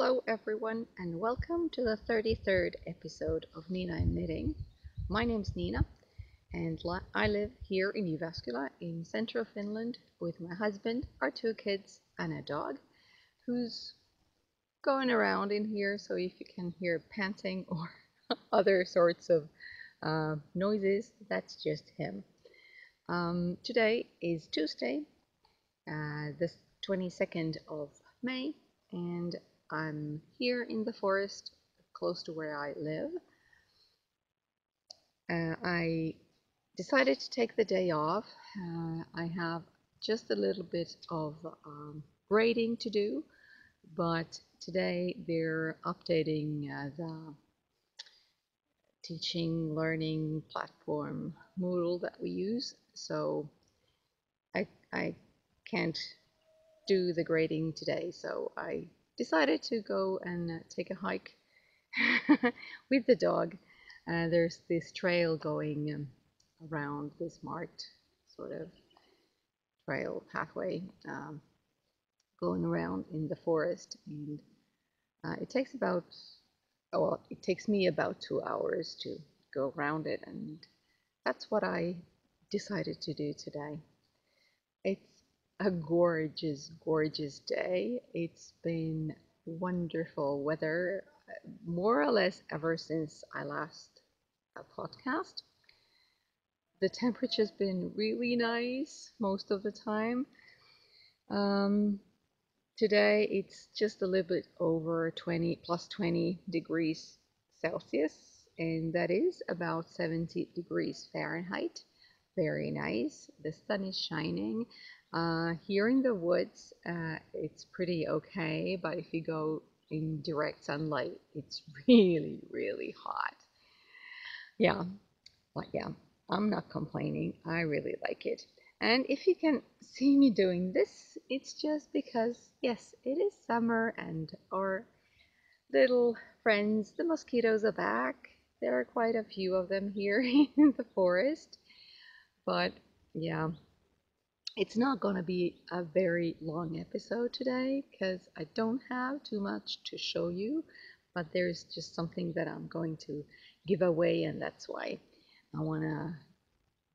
Hello everyone and welcome to the 33rd episode of Nina and Knitting. My name's Nina and I live here in Jyväskylä in central Finland with my husband, our two kids and a dog who's going around in here, so if you can hear panting or other sorts of noises, that's just him. Today is Tuesday, the 22nd of May, and I'm here in the forest close to where I live. I decided to take the day off. I have just a little bit of grading to do, but today they're updating the teaching learning platform Moodle that we use, so I can't do the grading today, so I decided to go and take a hike with the dog. There's this trail going around this marked sort of trail pathway going around in the forest, and it takes me about 2 hours to go around it, and that's what I decided to do today. It's a gorgeous, gorgeous day. It's been wonderful weather more or less ever since I last podcast. The temperature's been really nice most of the time. Today it's just a little bit over 20 degrees Celsius, and that is about 70 degrees Fahrenheit. Very nice. The sun is shining. Here in the woods, it's pretty okay, but if you go in direct sunlight, it's really, really hot. Yeah, but yeah, I'm not complaining. I really like it. And if you can see me doing this, it's just because, yes, it is summer and our little friends, the mosquitoes, are back. There are quite a few of them here in the forest. But yeah, it's not going to be a very long episode today because I don't have too much to show you, but there's just something that I'm going to give away, and that's why I want to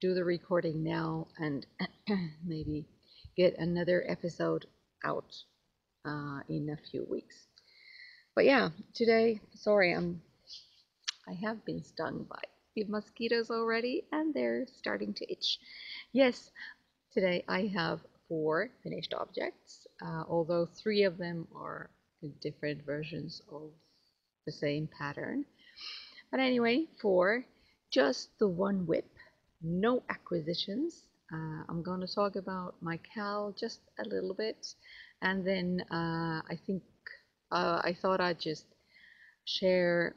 do the recording now and maybe get another episode out in a few weeks. But yeah, today, sorry, I have been stung by the mosquitoes already, and they're starting to itch. Yes, today I have 4 finished objects, although 3 of them are different versions of the same pattern. But anyway, 4, just the one whip, no acquisitions. I'm going to talk about my cowl just a little bit, and then I thought I'd just share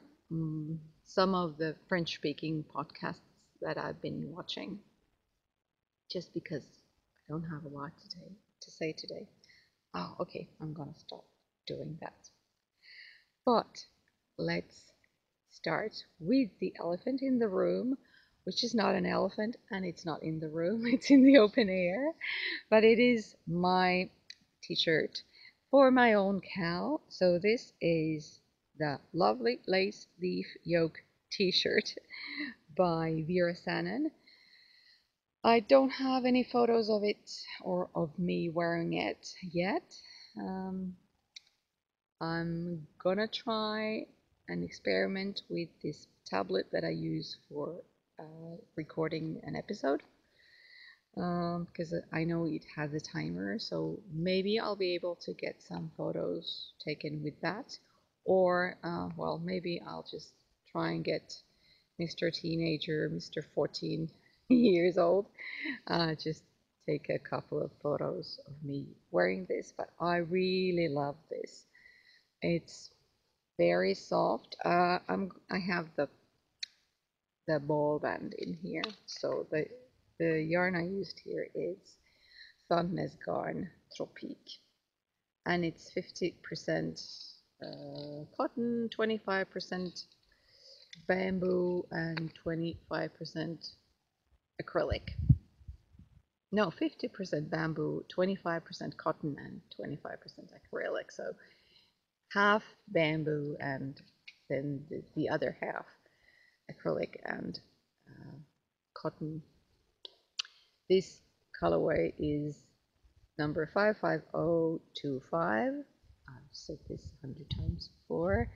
some of the French-speaking podcasts that I've been watching, just because I don't have a lot to say today. Oh, okay, I'm gonna stop doing that. But let's start with the elephant in the room, which is not an elephant and it's not in the room, it's in the open air, but it is my t-shirt for my own cow. So this is the lovely lace leaf yoke t-shirt by Vera Sannen. I don't have any photos of it or of me wearing it yet. I'm gonna try an experiment with this tablet that I use for recording an episode, because I know it has a timer, so maybe I'll be able to get some photos taken with that, or well, maybe I'll just try and get Mr. Teenager, Mr. 14 years old, just take a couple of photos of me wearing this. But I really love this. It's very soft. I have the ball band in here, so the yarn I used here is Sandnes Garn Tropique, and it's 50% cotton, 25% bamboo, and 25% acrylic. No, 50% bamboo, 25% cotton, and 25% acrylic. So half bamboo and then the other half acrylic and cotton. This colorway is number 55025. I've said this 100 times before.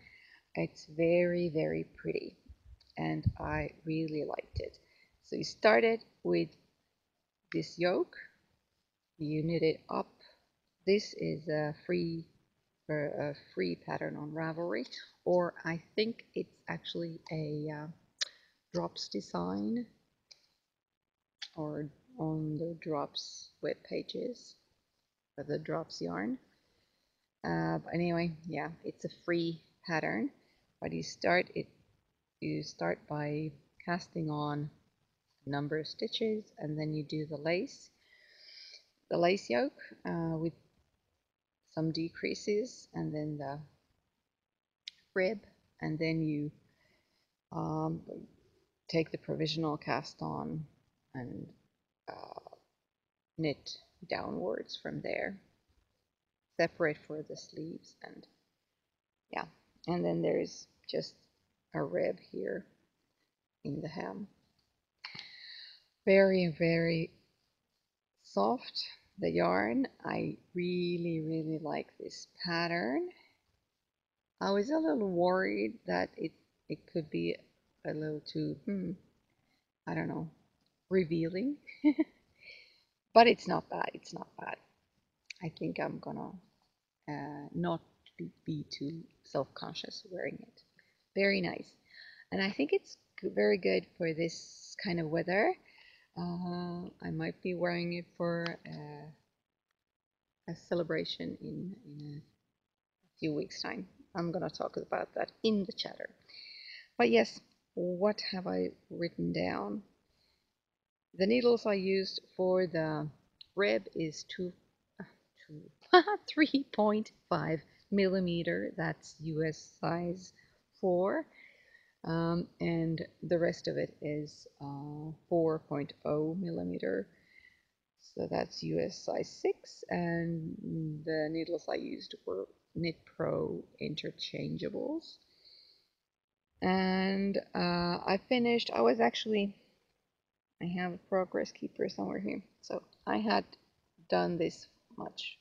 It's very, very pretty and I really liked it. So you started with this yoke, you knit it up. This is a free pattern on Ravelry, or I think it's actually a drops design or on the drops web pages for the drops yarn. But anyway, yeah, it's a free pattern, but you start by casting on a number of stitches and then you do the lace yoke with some decreases and then the rib, and then you take the provisional cast on and knit downwards from there, separate for the sleeves, and yeah, and then there's just a rib here in the hem. Very, very soft, the yarn. I really, really like this pattern. I was a little worried that it could be a little too, I don't know, revealing. But it's not bad. It's not bad. I think I'm gonna not be too self-conscious wearing it. Very nice. And I think it's very good for this kind of weather. I might be wearing it for a celebration in a few weeks' time. I'm gonna talk about that in the chatter. But yes, what have I written down? The needles I used for the rib is 3.5 millimeter. That's US size 4. And the rest of it is 4.0 millimeter. So that's US size 6. And the needles I used were Knit Pro interchangeables. And I finished, I have a progress keeper somewhere here. So I had done this much,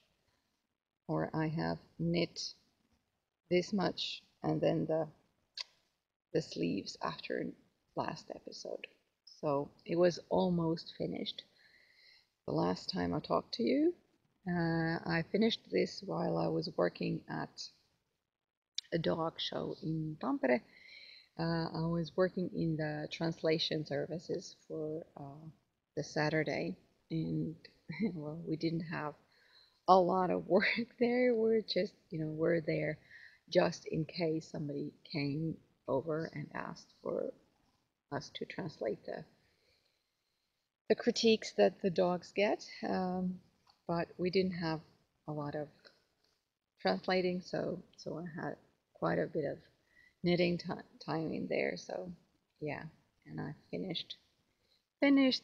or I have knit this much, and then the sleeves after last episode. So it was almost finished the last time I talked to you. I finished this while I was working at a dog show in Tampere. I was working in the translation services for the Saturday, and well, we didn't have a lot of work there. We're just, we're there just in case somebody came over and asked for us to translate the critiques that the dogs get. But we didn't have a lot of translating, so I had quite a bit of knitting time in there. So yeah, and I finished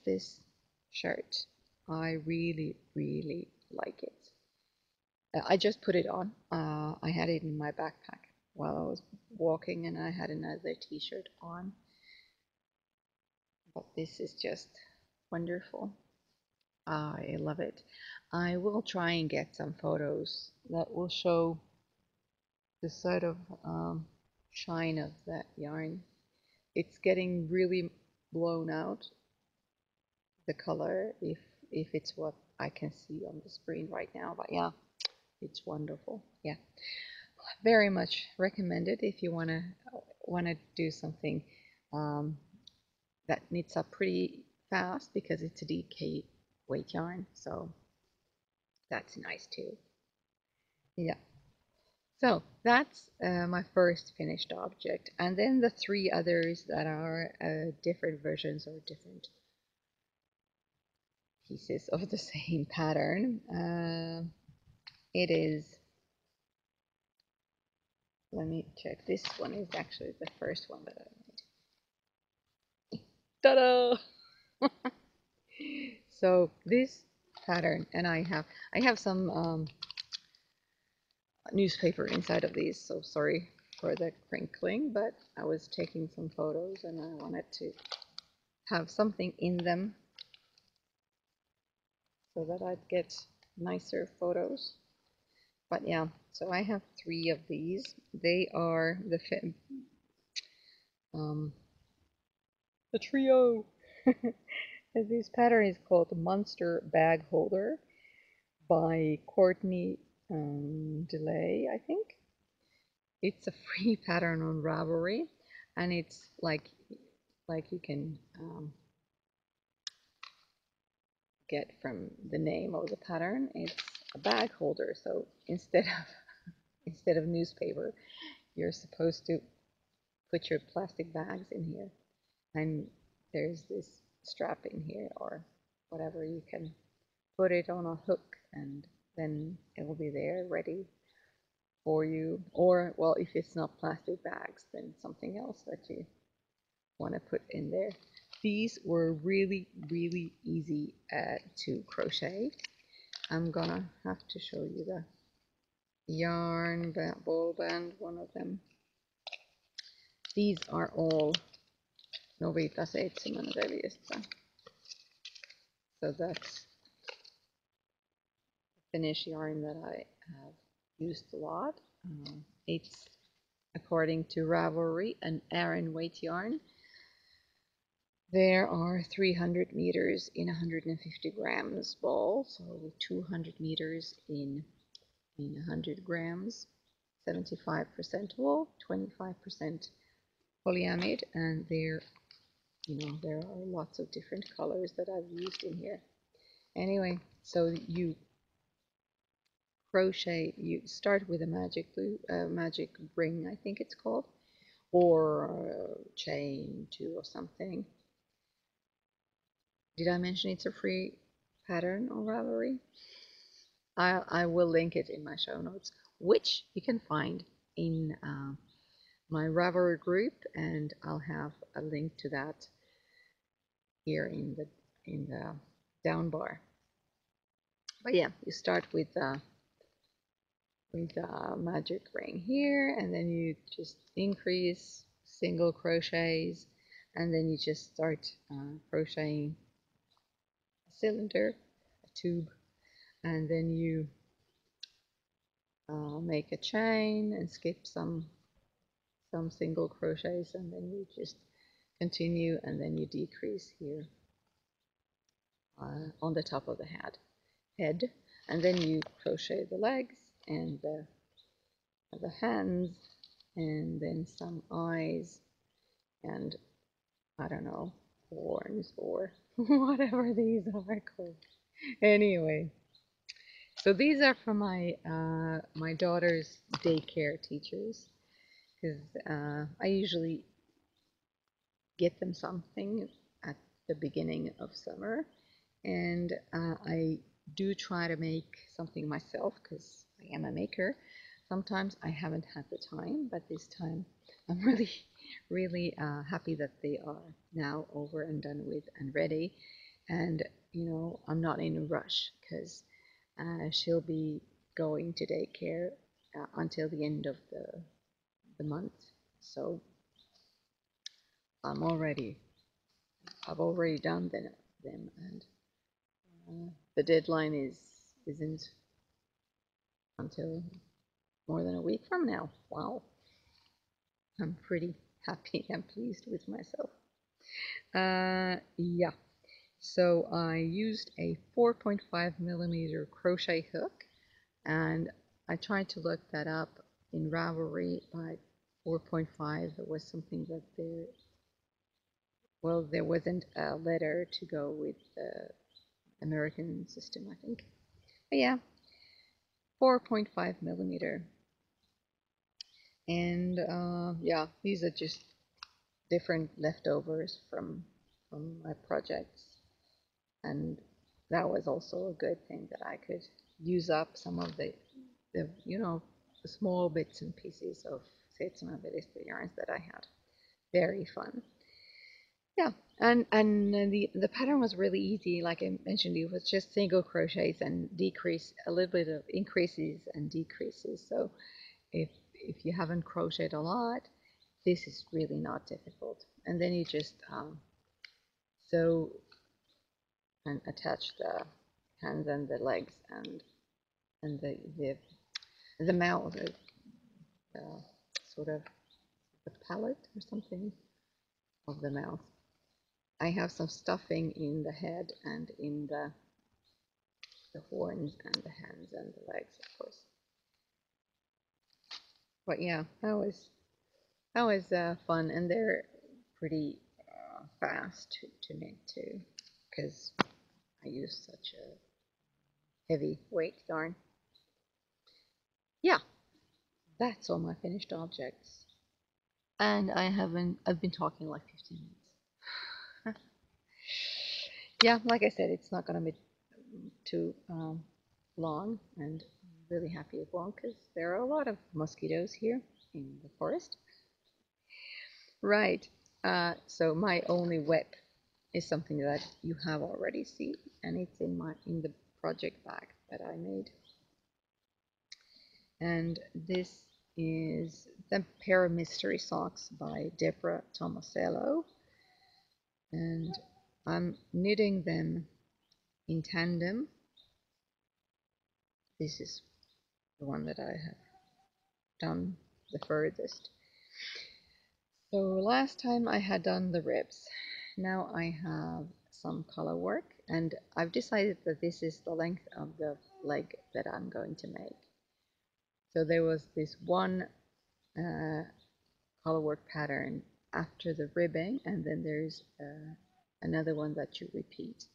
this shirt. I really, really like it. I just put it on. I had it in my backpack while I was walking, and I had another t-shirt on. But this is just wonderful. I love it. I will try and get some photos that will show the sort of shine of that yarn. It's getting really blown out, the color, if it's what I can see on the screen right now. But yeah, it's wonderful. Yeah, very much recommended if you wanna do something that knits up pretty fast, because it's a DK weight yarn, so that's nice too. Yeah. So that's my first finished object, and then the 3 others that are different versions or different pieces of the same pattern. It is, let me check, this one is actually the first one that I made. Ta-da! So this pattern, and I have some newspaper inside of these, so sorry for the crinkling, but I was taking some photos and I wanted to have something in them so that I'd get nicer photos. But yeah, so I have 3 of these. They are the trio. This pattern is called Monster Bag Holder by Courtney Delay, I think. It's a free pattern on Ravelry, and it's like you can get from the name of the pattern. It's a bag holder, so instead of newspaper, you're supposed to put your plastic bags in here, and there's this strap in here or whatever. You can put it on a hook, and then it will be there ready for you. Or, well, if it's not plastic bags, then something else that you want to put in there. These were really, really easy to crochet. I'm gonna have to show you the yarn ball band, one of them. These are all Novita 7 So that's finish yarn that I have used a lot. It's according to Ravelry an Aran weight yarn. There are 300 meters in 150 grams ball, so 200 meters in 100 grams, 75% wool, 25% polyamide, and there are lots of different colors that I've used in here. Anyway, so you crochet, you start with a magic ring, I think it's called, or chain 2 or something. Did I mention it's a free pattern on Ravelry? I will link it in my show notes, which you can find in my Ravelry group, and I'll have a link to that here in the down bar. But yeah, you start with magic ring here, and then you just increase single crochets, and then you just start crocheting a cylinder, a tube, and then you make a chain and skip some single crochets, and then you just continue, and then you decrease here on the top of the head, and then you crochet the legs and the hands, and then some eyes, and I don't know, horns or whatever these are called. Anyway, so these are from my daughter's daycare teachers, because I usually get them something at the beginning of summer, and I do try to make something myself because I am a maker. Sometimes I haven't had the time, but this time I'm really, really happy that they are now over and done with and ready. And I'm not in a rush because she'll be going to daycare until the end of the month. So I've already done them, and the deadline isn't until more than a week from now. Wow, I'm pretty happy and pleased with myself. Yeah, so I used a 4.5 millimeter crochet hook, and I tried to look that up in Ravelry, but 4.5 was something that there wasn't a letter to go with the American system, I think. But yeah, 4.5 millimeter. And yeah, these are just different leftovers from my projects, and that was also a good thing that I could use up some of the small bits and pieces of yarns that I had. Very fun. Yeah, and the pattern was really easy. Like I mentioned, it was just single crochets and decrease a little bit of increases and decreases. So if you haven't crocheted a lot, this is really not difficult. And then you just sew and attach the hands and the legs and the mouth, the sort of the palate or something of the mouth. I have some stuffing in the head and in the horns and the hands and the legs, of course. But yeah, that was fun, and they're pretty fast to knit too, because I use such a heavy weight yarn. Yeah, that's all my finished objects, and I've been talking like 15 minutes. Yeah, like I said, it's not gonna be too long, and I'm really happy as well because there are a lot of mosquitoes here in the forest. Right. So my only whip is something that you have already seen, and it's in the project bag that I made. And this is the pair of mystery socks by Deborah Tomasello, and I'm knitting them in tandem. This is the one that I have done the furthest. So last time I had done the ribs. Now I have some color work, and I've decided that this is the length of the leg that I'm going to make. So there was this one color work pattern after the ribbing, and then there's another one that you repeat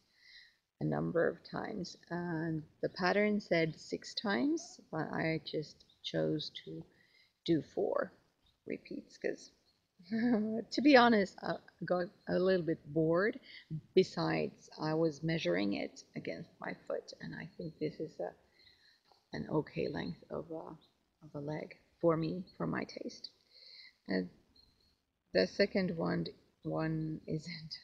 a number of times. And the pattern said 6 times, but I just chose to do 4 repeats because to be honest, I got a little bit bored. Besides, I was measuring it against my foot, and I think this is an okay length of a leg for me, for my taste. And the second one isn't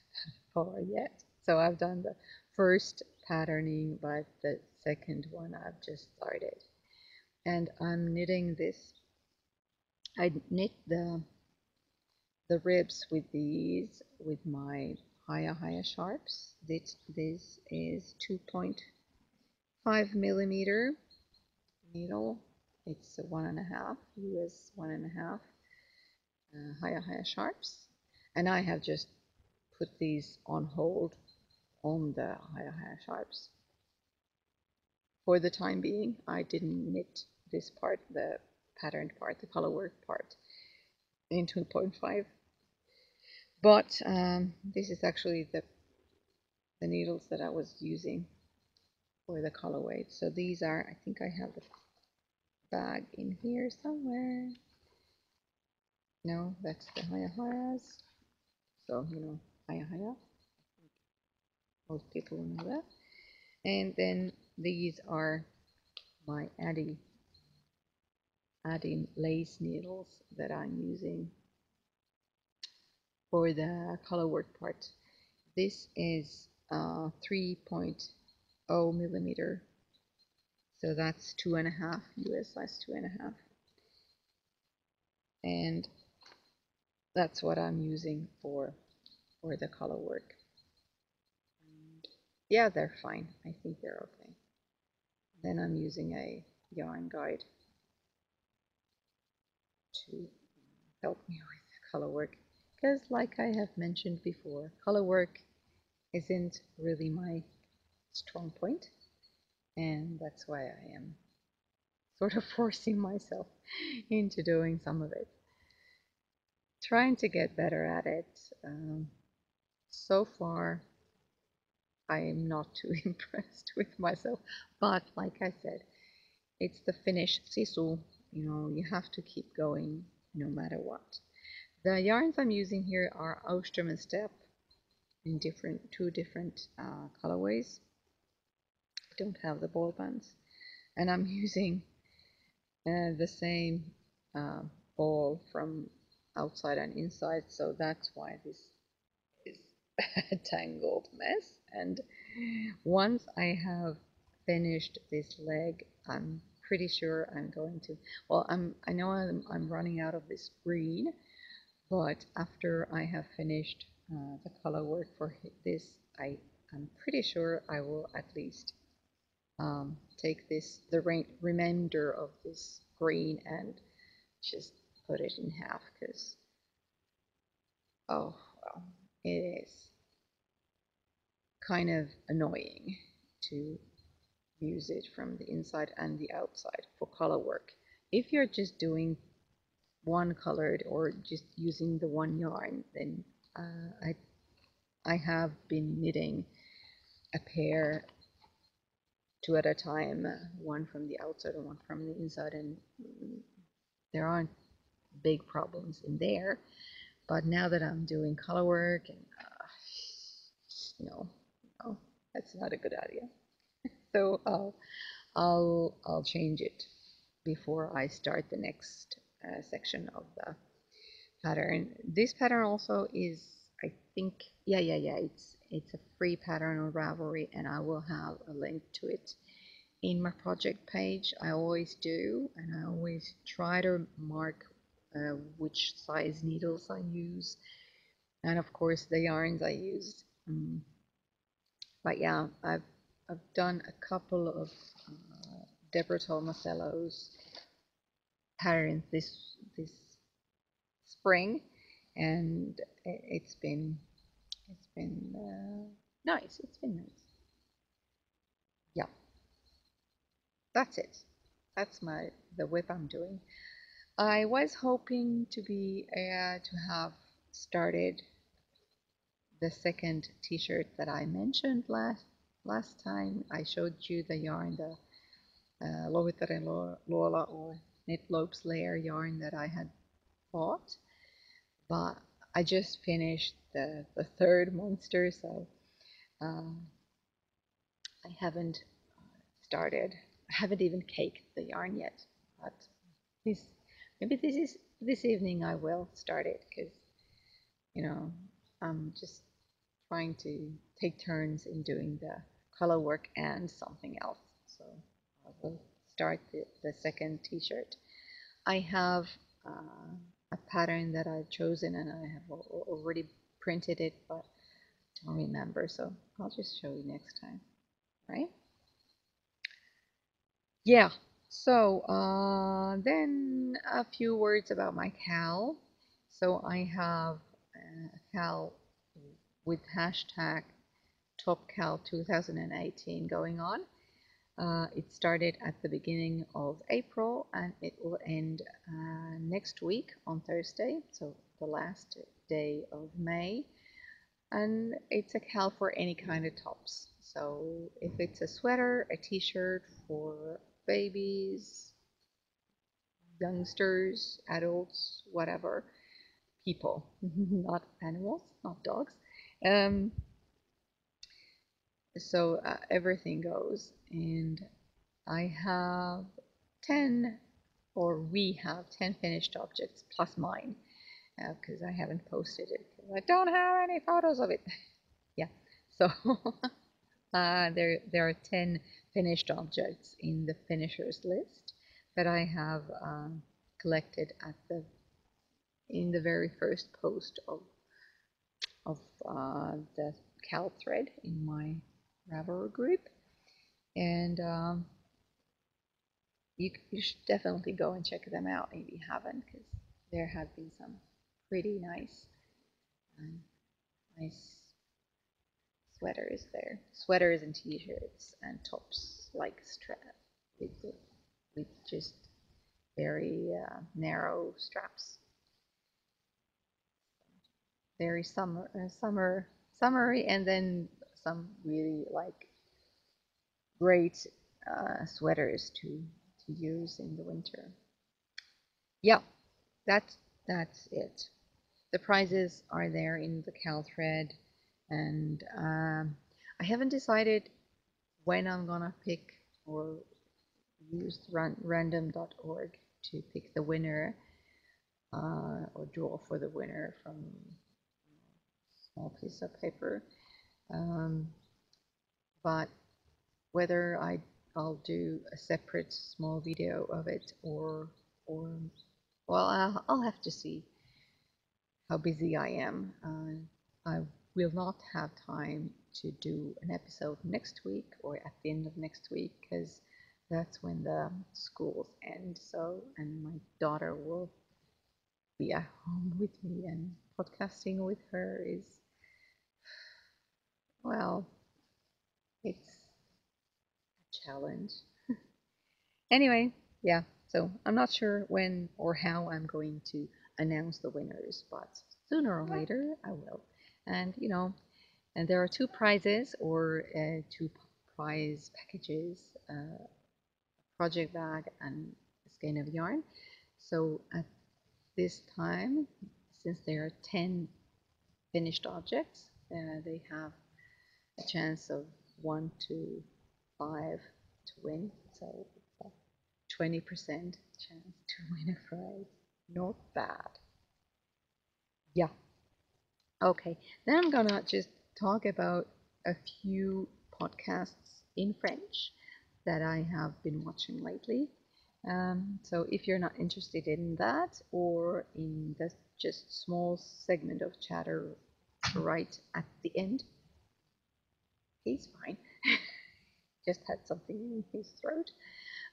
far yet. So I've done the first patterning, but the second one I've just started. And I'm knitting this. I knit the ribs with these with my higher sharps. This is 2.5 millimeter needle. It's a 1.5 US 1.5 higher sharps, and I have just put these on hold on the higher sharps for the time being. I didn't knit this part, the patterned part, the color work part, in 2.5. But this is actually the needles that I was using for the colorway. So these are, I think I have the bag in here somewhere. No, that's the hayas. So, haya. Most people know that. And then these are my adding lace needles that I'm using for the color work part. This is 3.0 millimeter. So that's 2.5 US size 2.5. And that's what I'm using for the color work. And yeah, they're fine. I think they're okay. Then I'm using a yarn guide to help me with the color work, because like I have mentioned before, color work isn't really my strong point, and that's why I am sort of forcing myself into doing some of it, trying to get better at it. So far I am not too impressed with myself, but like I said, it's the Finnish sisu. You have to keep going no matter what. The yarns I'm using here are Ostrom and Steppe in two different colorways. I don't have the ball bands, and I'm using the same ball from outside and inside, so that's why this is tangled mess. And once I have finished this leg, I'm pretty sure I'm going to, well, I know I'm running out of this green, but after I have finished the color work for this, I'm pretty sure I will at least take the remainder of this green and just put it in half because, oh, well, it is kind of annoying to use it from the inside and the outside for color work. If you're just doing one colored or just using the one yarn, then I have been knitting a pair two at a time, one from the outside and one from the inside, and there aren't big problems in there. But now that I'm doing color work, and no, no, that's not a good idea. So I'll change it before I start the next section of the pattern. This pattern also is, I think, yeah. It's a free pattern on Ravelry, and I will have a link to it in my project page. I always do, and I always try to mark which size needles I use, and of course the yarns I use. But yeah, I've done a couple of Deborah Tomasello's patterns this spring, and it's been nice. It's been nice. Yeah, that's it. That's the whip I'm doing. I was hoping to have started the second T-shirt that I mentioned last time. I showed you the yarn, the Lovittare Luola or Knit Lopes layer yarn that I had bought, but I just finished the third monster, so I haven't started. I haven't even caked the yarn yet, but this maybe this evening I will start it because I'm just trying to take turns in doing the color work and something else. So I will start the second T-shirt. I have a pattern that I've chosen and I have already printed it, but don't remember, so I'll just show you next time, right? Yeah, so then a few words about my cal. So I have a cal with hashtag TopCal 2018 going on. It started at the beginning of April and it will end next week on Thursday, so the last day of May. And it's a cal for any kind of tops. So if it's a sweater, a t-shirt for babies, youngsters, adults, whatever, people, not animals, not dogs. Um, so everything goes, and I have 10, or we have 10 finished objects plus mine, because I haven't posted it. I don't have any photos of it. Yeah, so there are 10 finished objects in the finishers list that I have collected in the very first post of the Cal thread in my Ravelry group, and you should definitely go and check them out if you haven't, because there have been some pretty nice sweaters there, sweaters and t-shirts and tops like strap with just very narrow straps, very summery, and then some really like great sweaters to use in the winter. Yeah, that's it. The prizes are there in the Cal thread, and I haven't decided when I'm gonna pick or use random.org to pick the winner or draw for the winner from small piece of paper. Um, but whether I'll do a separate small video of it or well, I'll have to see how busy I am. I will not have time to do an episode next week or at the end of next week because that's when the schools end. So, and my daughter will be at home with me, and podcasting with her is, well, it's a challenge. Anyway, yeah, so I'm not sure when or how I'm going to announce the winners, but sooner or later I will. And and there are two prizes or two prize packages, a project bag and a skein of yarn. So at this time, since there are 10 finished objects, they have a chance of 1 to 5 to win. So 20% chance to win a prize. Not bad. Yeah. Okay. Then I'm gonna just talk about a few podcasts in French that I have been watching lately. So if you're not interested in that or in the just small segment of chatter right at the end, he's fine. Just had something in his throat.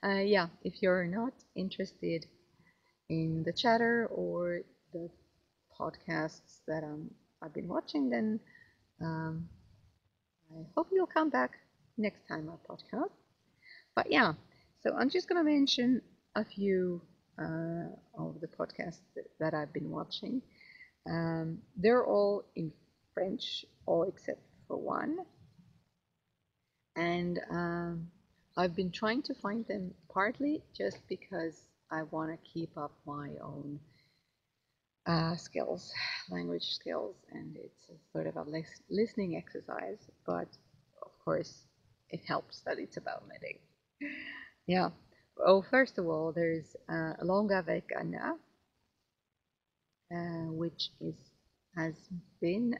Yeah, if you're not interested in the chatter or the podcasts that I've been watching, then um, I hope you'll come back next time I podcast. But yeah, so I'm just going to mention a few of the podcasts that I've been watching. They're all in French, all except for one. And I've been trying to find them partly just because I want to keep up my own skills, language skills, and it's a sort of a listening exercise. But of course, it helps that it's about knitting. Yeah. Oh, first of all, there's Langue avec Anna, which has been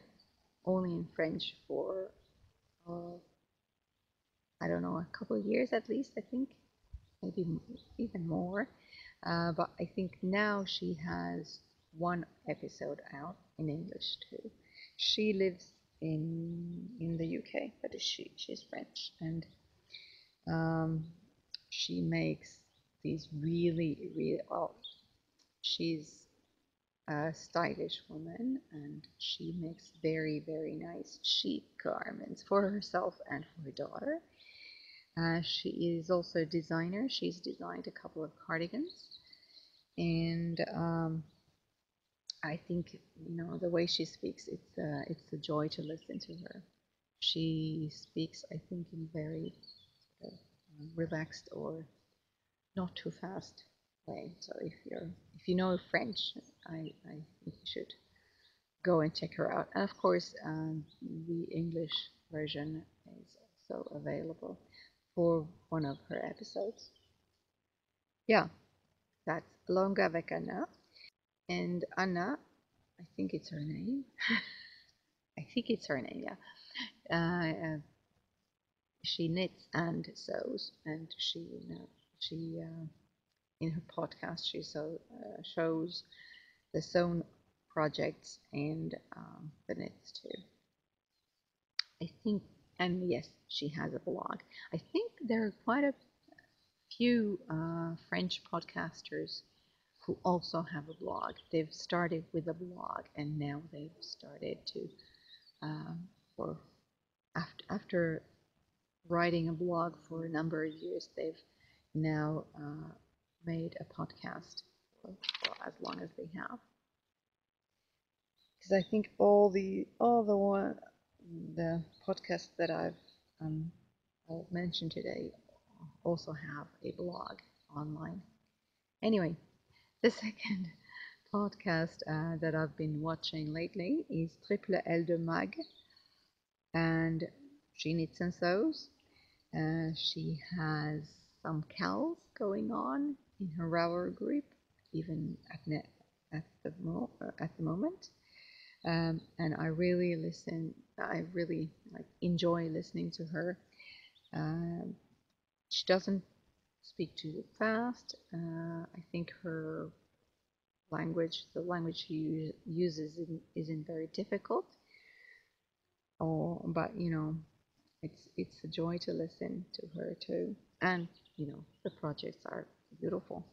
only in French for uh, I don't know, a couple of years at least. I think maybe even more. But I think now she has one episode out in English too. She lives in the UK, but she's French, and um, she makes these really well. She's a stylish woman, and she makes very nice chic garments for herself and for her daughter. She is also a designer. She's designed a couple of cardigans, and I think the way she speaks, it's a joy to listen to her. She speaks, I think, in very relaxed or not too fast way. So if you know French, I think you should go and check her out. And of course, the English version is also available for one of her episodes. Yeah, that's Longa avec Anna. And Anna, I think it's her name. I think it's her name, yeah. She knits and sews, and she in her podcast she shows the sewn projects and the knits too. I think, and yes, she has a blog. I think there are quite a few French podcasters who also have a blog. They've started with a blog, and now they've started to, or after writing a blog for a number of years, they've now made a podcast for as long as they have. Because I think all the podcasts that I'll mention today also have a blog online. Anyway, the second podcast that I've been watching lately is Triple L de Mag, and she knits and sews. She has some cows going on in her Ravelry group, even at the moment. And I really listen. I really like enjoy listening to her. Um, she doesn't speak too fast. I think her language, the language she uses, isn't very difficult. Oh, but it's a joy to listen to her too. And the projects are beautiful.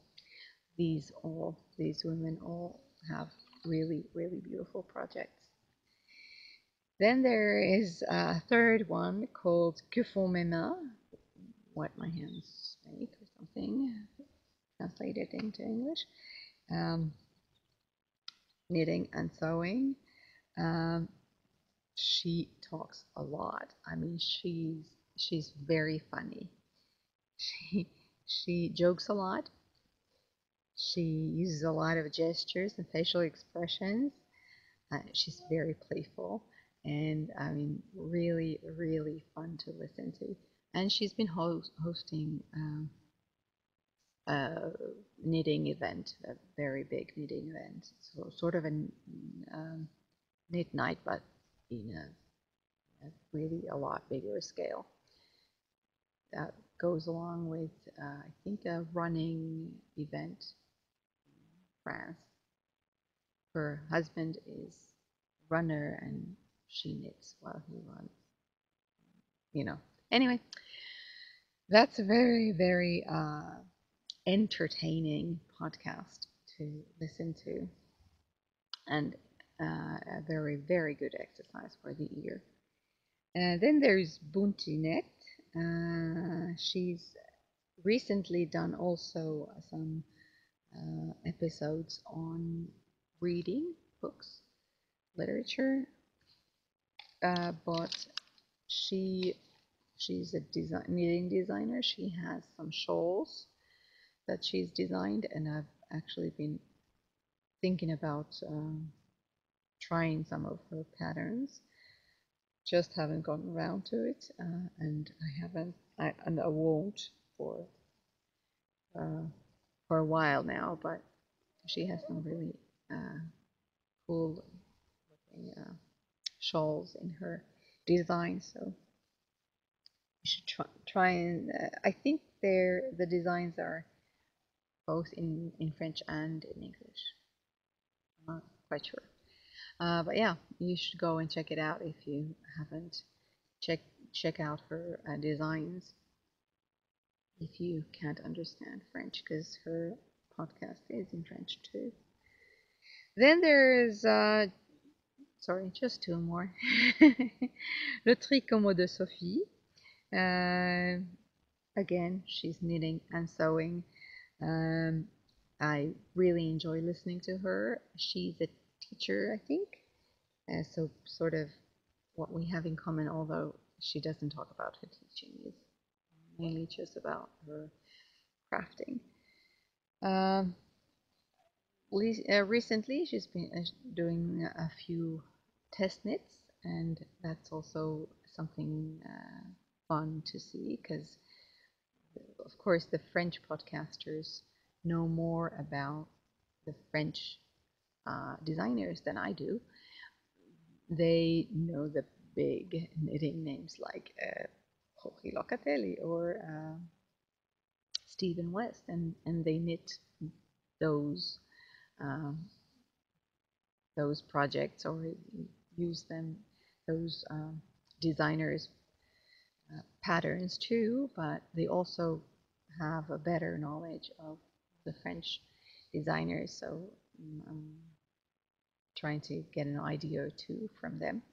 These women all have really, really beautiful projects. Then there is a third one called Que font mes mains, what my hands make or something, translated into English. Um, Knitting and sewing. Um, she talks a lot. I mean, she's very funny. She she jokes a lot. She uses a lot of gestures and facial expressions. She's very playful, and I mean, really, really fun to listen to. And she's been hosting a knitting event, a very big knitting event, so sort of a knit night, but in a really a lot bigger scale. That goes along with, I think, a running event in France. Her husband is a runner and she knits while he runs. Anyway, that's a very, very entertaining podcast to listen to, and a very, very good exercise for the ear. Then there's Buntinet. She's recently done also some episodes on reading books, literature, but she's a knitting designer. She has some shawls that she's designed, and I've actually been thinking about trying some of her patterns. Just haven't gotten around to it, and I haven't, and I won't for uh, for a while now. But she has some really cool looking shawls in her design, so you should try and. I think the designs are both in French and in English. I'm not quite sure. But yeah, you should go and check it out if you haven't. Check out her designs if you can't understand French, because her podcast is in French too. Then there's sorry, just two more. Le tricot de Sophie. Again, she's knitting and sewing. I really enjoy listening to her. She's a teacher, I think. So sort of what we have in common, although she doesn't talk about her teaching, is mainly just about her crafting. Recently, she's been doing a few test knits, and that's also something fun to see, because, of course, the French podcasters know more about the French designers than I do. They know the big knitting names like Jorge Locatelli or Stephen West, and they knit those um, those projects, or use those designers patterns too, but they also have a better knowledge of the French designers, so I'm trying to get an idea or two from them.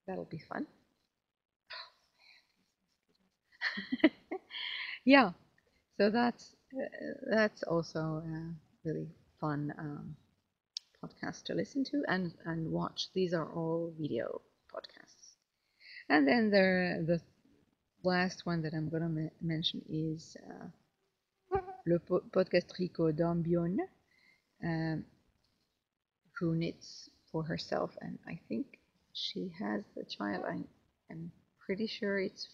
That'll be fun. Yeah, so that's also a really fun podcast to listen to and watch. These are all video podcasts. And then the last one that I'm going to mention is le podcast Tricot d'Ambion, um, who knits for herself, and I think she has a child. I'm pretty sure it's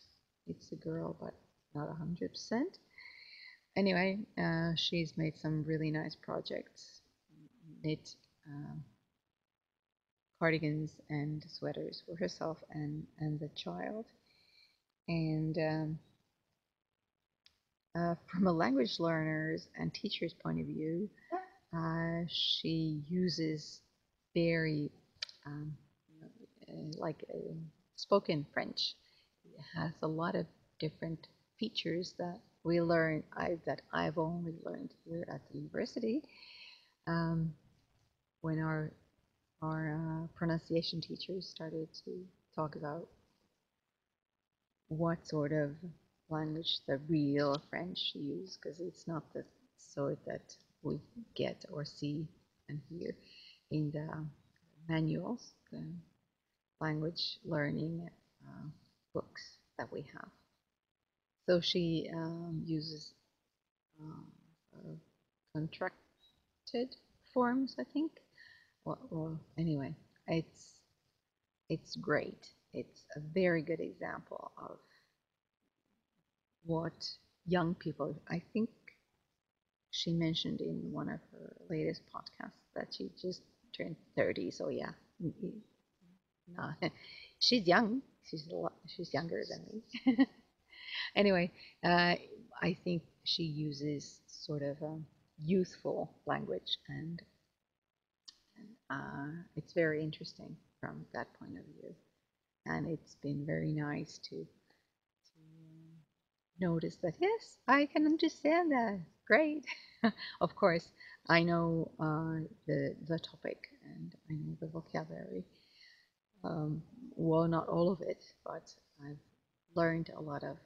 a girl, but not 100%. Anyway, she's made some really nice projects. Knit cardigans and sweaters for herself and the child. And from a language learner's and teacher's point of view, she uses very um, like spoken French. It has a lot of different features that we learn, that I've only learned here at the university. Um, when our pronunciation teachers started to talk about what sort of language the real French use, because it's not the sort that we get or see and hear in the manuals, the language learning books that we have. So she uses contracted forms, I think. Well, anyway, it's great. It's a very good example of what young people, I think she mentioned in one of her latest podcasts that she just turned 30. So yeah, no, she's young. She's younger than me. Anyway, I think she uses sort of a youthful language, and it's very interesting from that point of view. And it's been very nice to notice that, yes, I can understand that. Great. Of course, I know the topic and I know the vocabulary. Well, not all of it, but I've learned a lot of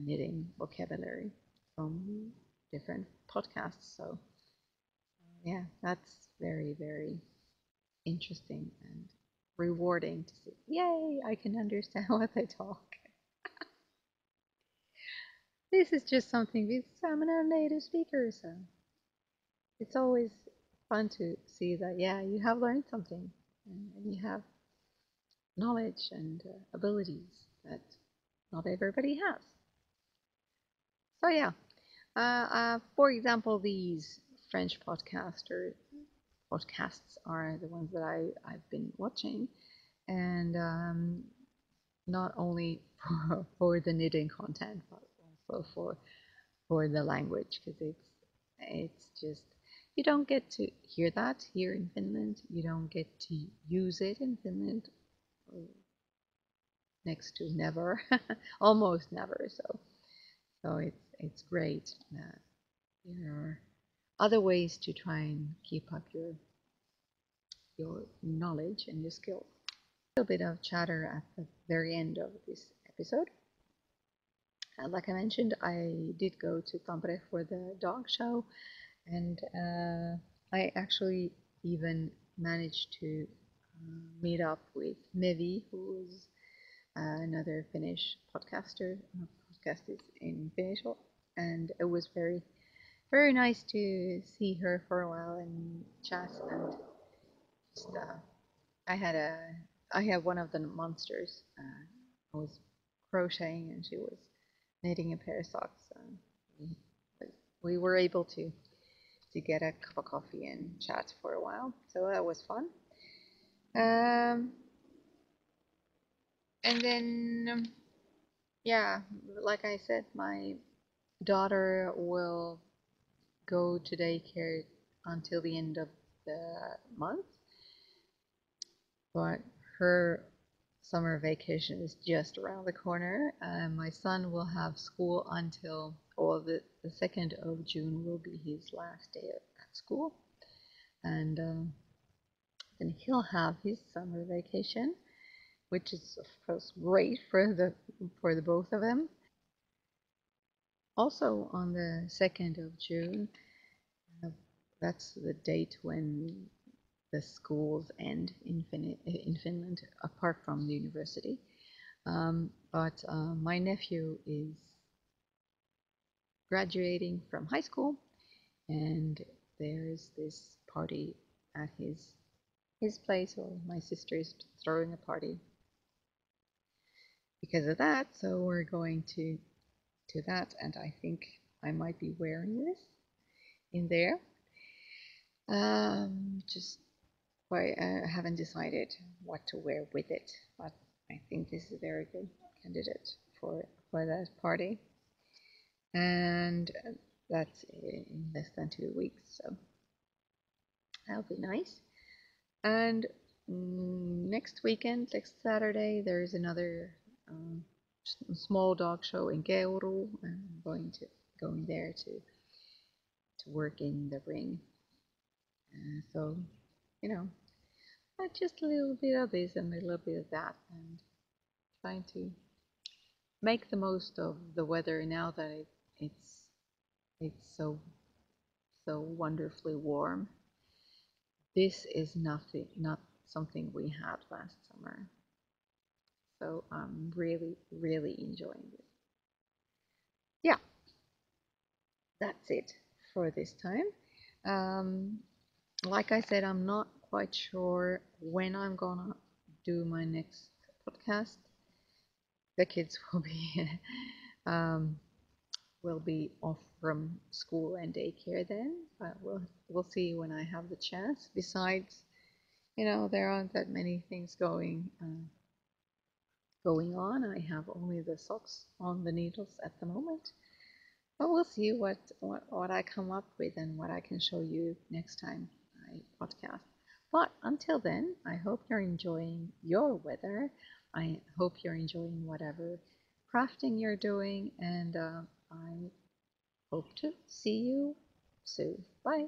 knitting vocabulary from different podcasts. So yeah, that's very, very interesting and rewarding to see. Yay, I can understand what they talk. This is just something with I'm a native speaker, so it's always fun to see that, yeah, you have learned something and you have knowledge and abilities that not everybody has. So yeah, for example, these French podcasts are the ones that I've been watching, and not only for the knitting content, but also for the language, because it's just, you don't get to hear that here in Finland. You don't get to use it in Finland, next to never, almost never. So it's great that there are other ways to try and keep up your knowledge and your skills. A little bit of chatter at the very end of this episode. Like I mentioned, I did go to Tampere for the dog show, and I actually even managed to meet up with Mevi, who is another Finnish podcaster. Podcast is in Finnish, and it was very, very nice to see her for a while and chat. And just, I have one of the monsters. I was crocheting, and she was knitting a pair of socks. We were able to get a cup of coffee and chat for a while, so that was fun. And then, yeah, like I said, my daughter will go to daycare until the end of the month, but her summer vacation is just around the corner. My son will have school until, or the 2nd of June will be his last day at school, and then he'll have his summer vacation, which is of course great for the both of them. Also on the 2nd of June, that's the date when the schools end in Finland, apart from the university. But my nephew is graduating from high school, and there's this party at his place, or my sister is throwing a party because of that. So we're going to that, and I think I might be wearing this in there. Just quite haven't decided what to wear with it, but I think this is a very good candidate for that party. And that's in less than 2 weeks, so that'll be nice. And next weekend, next Saturday, there is another um, small dog show in Keuru. I'm going there to work in the ring. So, you know, just a little bit of this and a little bit of that, and trying to make the most of the weather now that it's so wonderfully warm. This is not something we had last summer, so I'm really enjoying it. Yeah, that's it for this time. Um, like I said, I'm not quite sure when I'm gonna do my next podcast. The kids um, will be off from school and daycare then, but we'll see when I have the chance. Besides, there aren't that many things going on. I have only the socks on the needles at the moment. But we'll see what I come up with and what I can show you next time I podcast. But until then, I hope you're enjoying your weather. I hope you're enjoying whatever crafting you're doing, and I hope to see you soon. Bye.